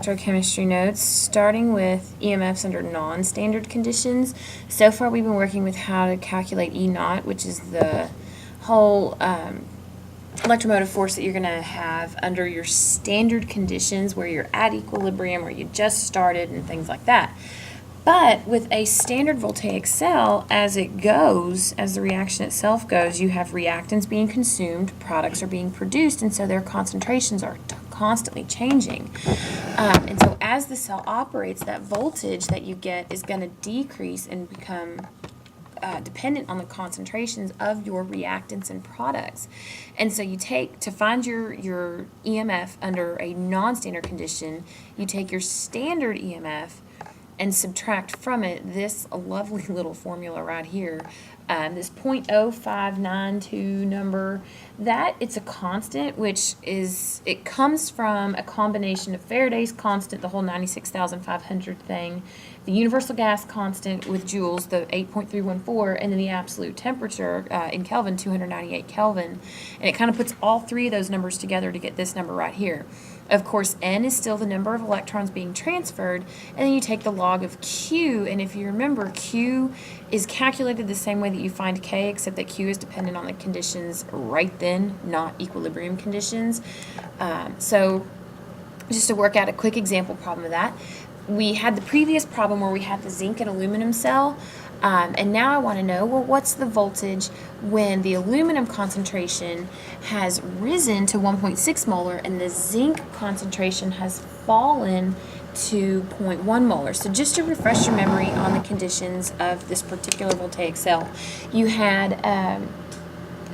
electrochemistry notes, starting with EMFs under non-standard conditions. So far we've been working with how to calculate E naught, which is the whole electromotive force that you're going to have under your standard conditions where you're at equilibrium or you just started and things like that. But with a standard voltaic cell, as it goes, as the reaction itself goes, you have reactants being consumed, products are being produced, and so their concentrations are constantly changing. And so as the cell operates, that voltage that you get is going to decrease and become dependent on the concentrations of your reactants and products. And so you take, to find your EMF under a non-standard condition, you take your standard EMF and subtract from it this lovely little formula right here, this 0.0592 number. That it's a constant, which is, it comes from a combination of Faraday's constant, the whole 96,500 thing, the universal gas constant with joules, the 8.314, and then the absolute temperature in Kelvin, 298 Kelvin. And it kind of puts all three of those numbers together to get this number right here. Of course, N is still the number of electrons being transferred, and then you take the log of Q, and if you remember, Q is calculated the same way that you find K, except that Q is dependent on the conditions right then, not equilibrium conditions. So just to work out a quick example problem of that, we had the previous problem where we had the zinc and aluminum cell, and now I want to know, well, what's the voltage when the aluminum concentration has risen to 1.6 molar and the zinc concentration has fallen to 0.1 molar. So just to refresh your memory on the conditions of this particular voltaic cell, you had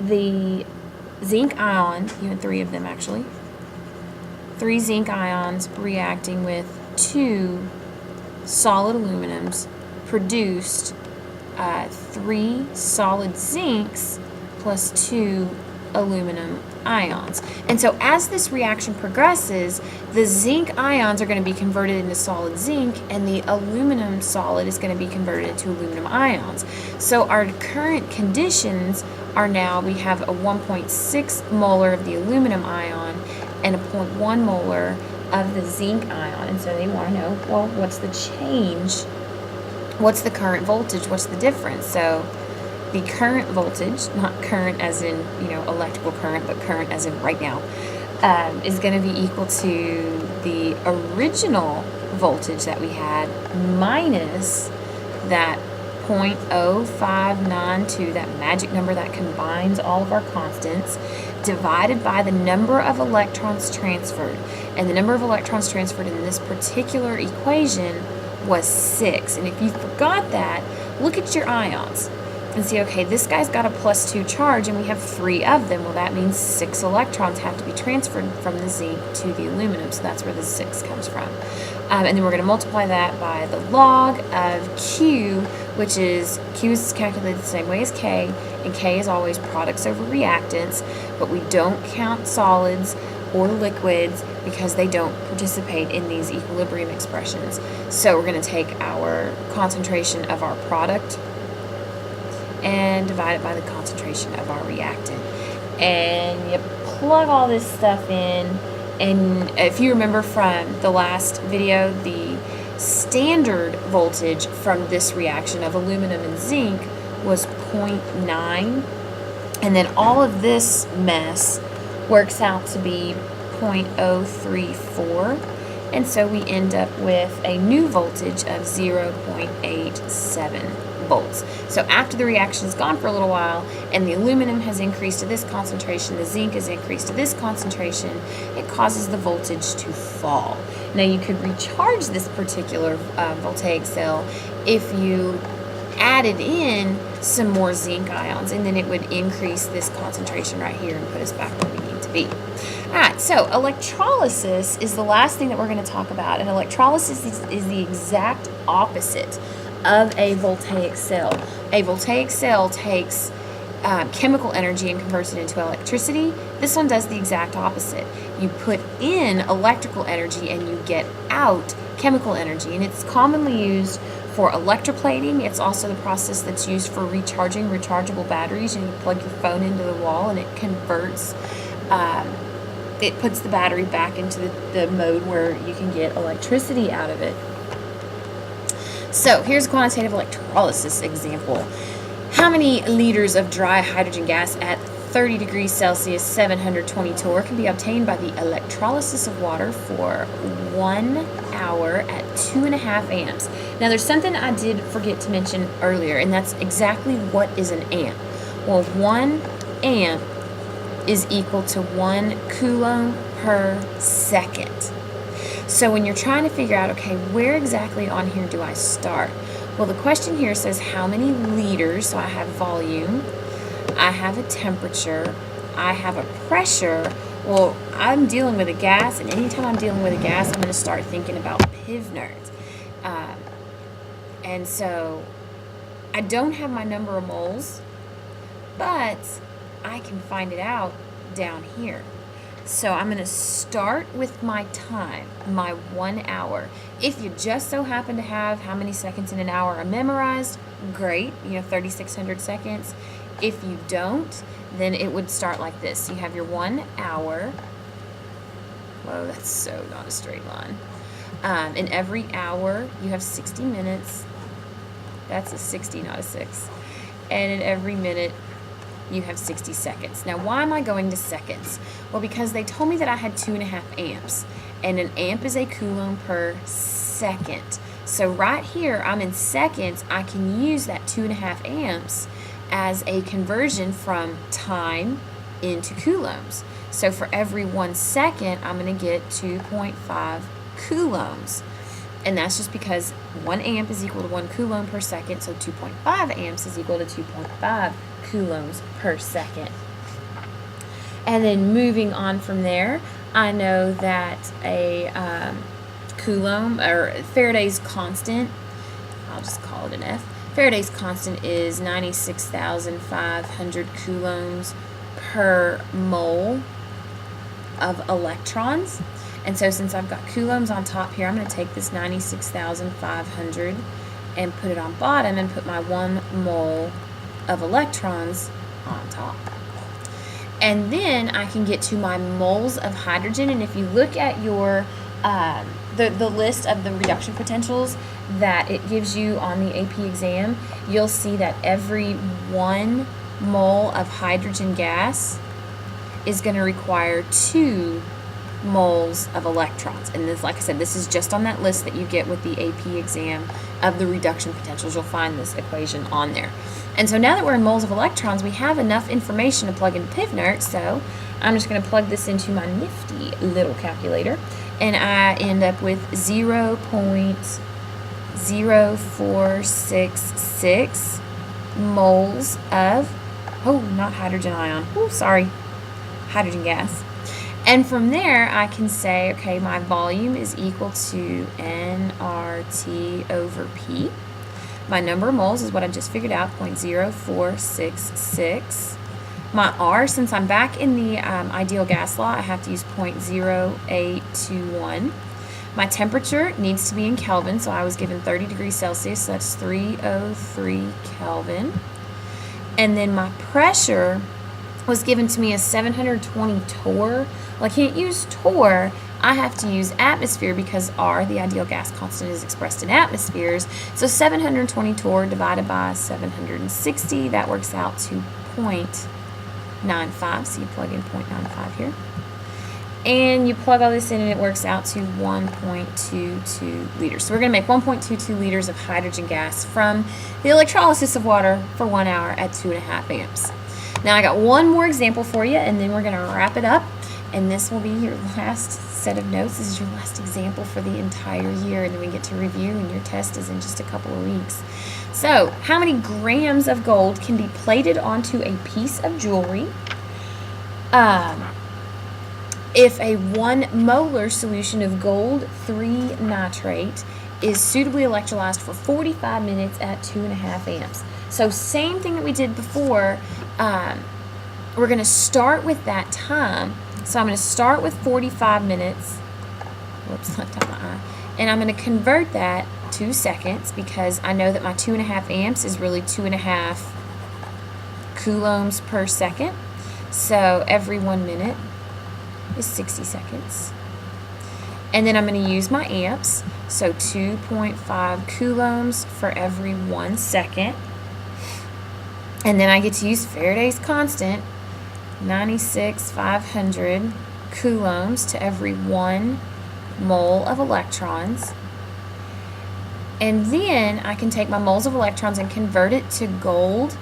the zinc ion, you had three of them actually, 3 zinc ions reacting with 2 solid aluminums produced 3 solid zincs plus 2 aluminum ions. And so as this reaction progresses, the zinc ions are going to be converted into solid zinc and the aluminum solid is going to be converted into aluminum ions. So our current conditions are now, we have a 1.6 molar of the aluminum ion and a 0.1 molar of the zinc ion. And so they want to know, well, what's the change? What's the current voltage? What's the difference? So the current voltage, not current as in, electrical current, but current as in right now, is going to be equal to the original voltage that we had minus that 0.0592, that magic number that combines all of our constants, divided by the number of electrons transferred. And the number of electrons transferred in this particular equation was 6. And if you forgot that, look at your ions and see, okay, this guy's got a +2 charge and we have 3 of them. Well, that means 6 electrons have to be transferred from the zinc to the aluminum. So that's where the 6 comes from. And then we're going to multiply that by the log of Q, which is, Q is calculated the same way as K, and K is always products over reactants, but we don't count solids or liquids because they don't participate in these equilibrium expressions. So we're going to take our concentration of our product and divide it by the concentration of our reactant. And you plug all this stuff in, and if you remember from the last video, the standard voltage from this reaction of aluminum and zinc was 0.9, and then all of this mess works out to be 0.034, and so we end up with a new voltage of 0.87 volts. So after the reaction has gone for a little while and the aluminum has increased to this concentration, the zinc has increased to this concentration, it causes the voltage to fall. Now you could recharge this particular voltaic cell if you added in some more zinc ions, and then it would increase this concentration right here and put us back where we need to be. Alright, so electrolysis is the last thing that we're going to talk about, and electrolysis is the exact opposite of a voltaic cell. A voltaic cell takes chemical energy and converts it into electricity. This one does the exact opposite. You put in electrical energy and you get out chemical energy, and it's commonly used for electroplating. It's also the process that's used for recharging rechargeable batteries, and you plug your phone into the wall and it converts it puts the battery back into the mode where you can get electricity out of it. So here's a quantitative electrolysis example. How many liters of dry hydrogen gas at 30 degrees Celsius, 720 torr can be obtained by the electrolysis of water for 1 hour at 2.5 amps? Now there's something I did forget to mention earlier, and that's exactly what is an amp. Well, 1 amp is equal to 1 coulomb per second. So when you're trying to figure out, okay, where exactly on here do I start? Well, the question here says how many liters, so I have volume, I have a temperature, I have a pressure. Well, I'm dealing with a gas, and anytime I'm dealing with a gas, I'm going to start thinking about Pivnert. And so I don't have my number of moles, but I can find it out down here. So I'm going to start with my time, my 1 hour. If you just so happen to have how many seconds in an hour are memorized, great, 3,600 seconds. If you don't, then it would start like this. You have your 1 hour. Whoa, that's so not a straight line. In every hour, you have 60 minutes. That's a 60, not a 6. And in every minute, you have 60 seconds. Now, why am I going to seconds? Well, because they told me that I had 2.5 amps, and an amp is a coulomb per second. So right here, I'm in seconds. I can use that 2.5 amps as a conversion from time into coulombs. So for every 1 second, I'm going to get 2.5 coulombs. And that's just because 1 amp is equal to 1 coulomb per second, so 2.5 amps is equal to 2.5 coulombs per second. And then moving on from there, I know that a coulomb, or Faraday's constant, I'll just call it an F, Faraday's constant is 96,500 coulombs per mole of electrons. And so since I've got coulombs on top here, I'm going to take this 96,500 and put it on bottom and put my 1 mole of electrons on top. And then I can get to my moles of hydrogen. And if you look at your the list of the reduction potentials that it gives you on the AP exam, you'll see that every 1 mole of hydrogen gas is going to require 2 moles of electrons. And this, like I said, this is just on that list that you get with the AP exam of the reduction potentials. You'll find this equation on there. And so now that we're in moles of electrons, we have enough information to plug into Pivnert. So I'm just going to plug this into my nifty little calculator, and I end up with 0.0466 moles of, not hydrogen ion, hydrogen gas. And from there, I can say, okay, my volume is equal to nRT over P. My number of moles is what I just figured out, 0.0466. My R, since I'm back in the ideal gas law, I have to use 0.0821. My temperature needs to be in Kelvin, so I was given 30 degrees Celsius, so that's 303 Kelvin. And then my pressure was given to me as 720 torr. Well, I can't use torr. I have to use atmosphere because R, the ideal gas constant, is expressed in atmospheres. So 720 torr divided by 760, that works out to 0.95. So you plug in 0.95 here. And you plug all this in and it works out to 1.22 liters. So we're going to make 1.22 liters of hydrogen gas from the electrolysis of water for 1 hour at 2.5 amps. Now I got one more example for you, and then we're going to wrap it up. And this will be your last set of notes. This is your last example for the entire year, and then we get to review, and your test is in just a couple of weeks. So, how many grams of gold can be plated onto a piece of jewelry if a 1 molar solution of gold 3 nitrate is suitably electrolyzed for 45 minutes at 2.5 amps? So same thing that we did before. We're going to start with that time. So I'm going to start with 45 minutes. Whoops, left out my eye. And I'm going to convert that to seconds because I know that my 2.5 amps is really 2.5 coulombs per second. So every 1 minute is 60 seconds. And then I'm going to use my amps, so 2.5 coulombs for every 1 second. And then I get to use Faraday's constant, 96,500 coulombs to every 1 mole of electrons. And then I can take my moles of electrons and convert it to gold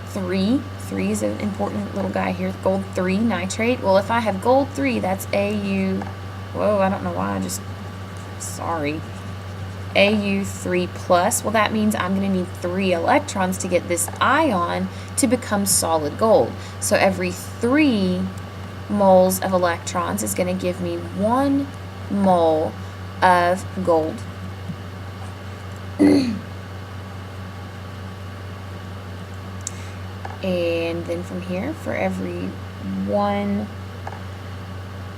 3. 3 is an important little guy here, gold 3 nitrate. Well, if I have gold 3, that's AU, whoa, I don't know why, sorry, AU3 plus. Well, that means I'm going to need 3 electrons to get this ion to become solid gold. So every 3 moles of electrons is going to give me 1 mole of gold. And then from here, for every 1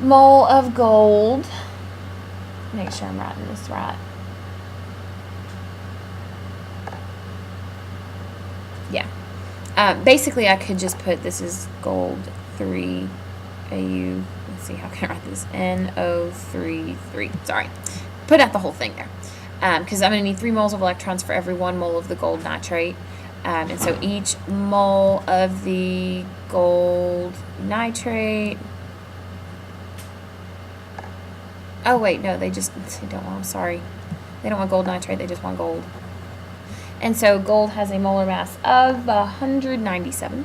mole of gold, make sure I'm writing this right. Yeah. Basically, I could just put this is gold 3 AU. Let's see, how can I write this? NO33. Sorry. Put out the whole thing there. Because I'm going to need 3 moles of electrons for every 1 mole of the gold nitrate. And so each mole of the gold nitrate. Oh, wait, no, they don't want, I'm sorry. They don't want gold nitrate, they just want gold. And so gold has a molar mass of 197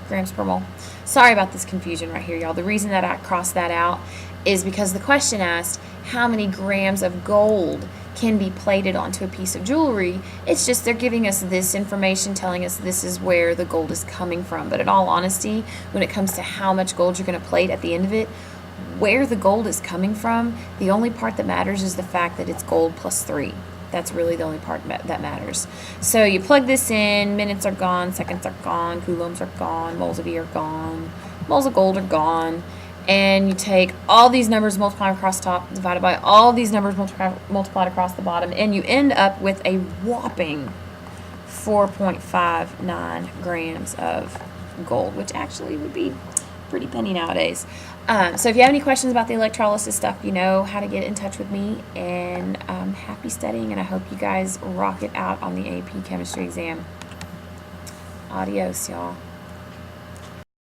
grams per mole. Sorry about this confusion right here, y'all. The reason that I crossed that out is because the question asked how many grams of gold can be plated onto a piece of jewelry. It's just they're giving us this information, telling us this is where the gold is coming from. But in all honesty, when it comes to how much gold you're going to plate at the end of it, where the gold is coming from, the only part that matters is the fact that it's gold plus 3. That's really the only part that matters. So you plug this in, minutes are gone, seconds are gone, coulombs are gone, moles of E are gone, moles of gold are gone, and you take all these numbers multiplied across the top divided by all these numbers multiplied across the bottom, and you end up with a whopping 4.59 grams of gold, which actually would be pretty penny nowadays. So if you have any questions about the electrolysis stuff, you know how to get in touch with me, and happy studying, and I hope you guys rock it out on the AP chemistry exam. Adios, y'all.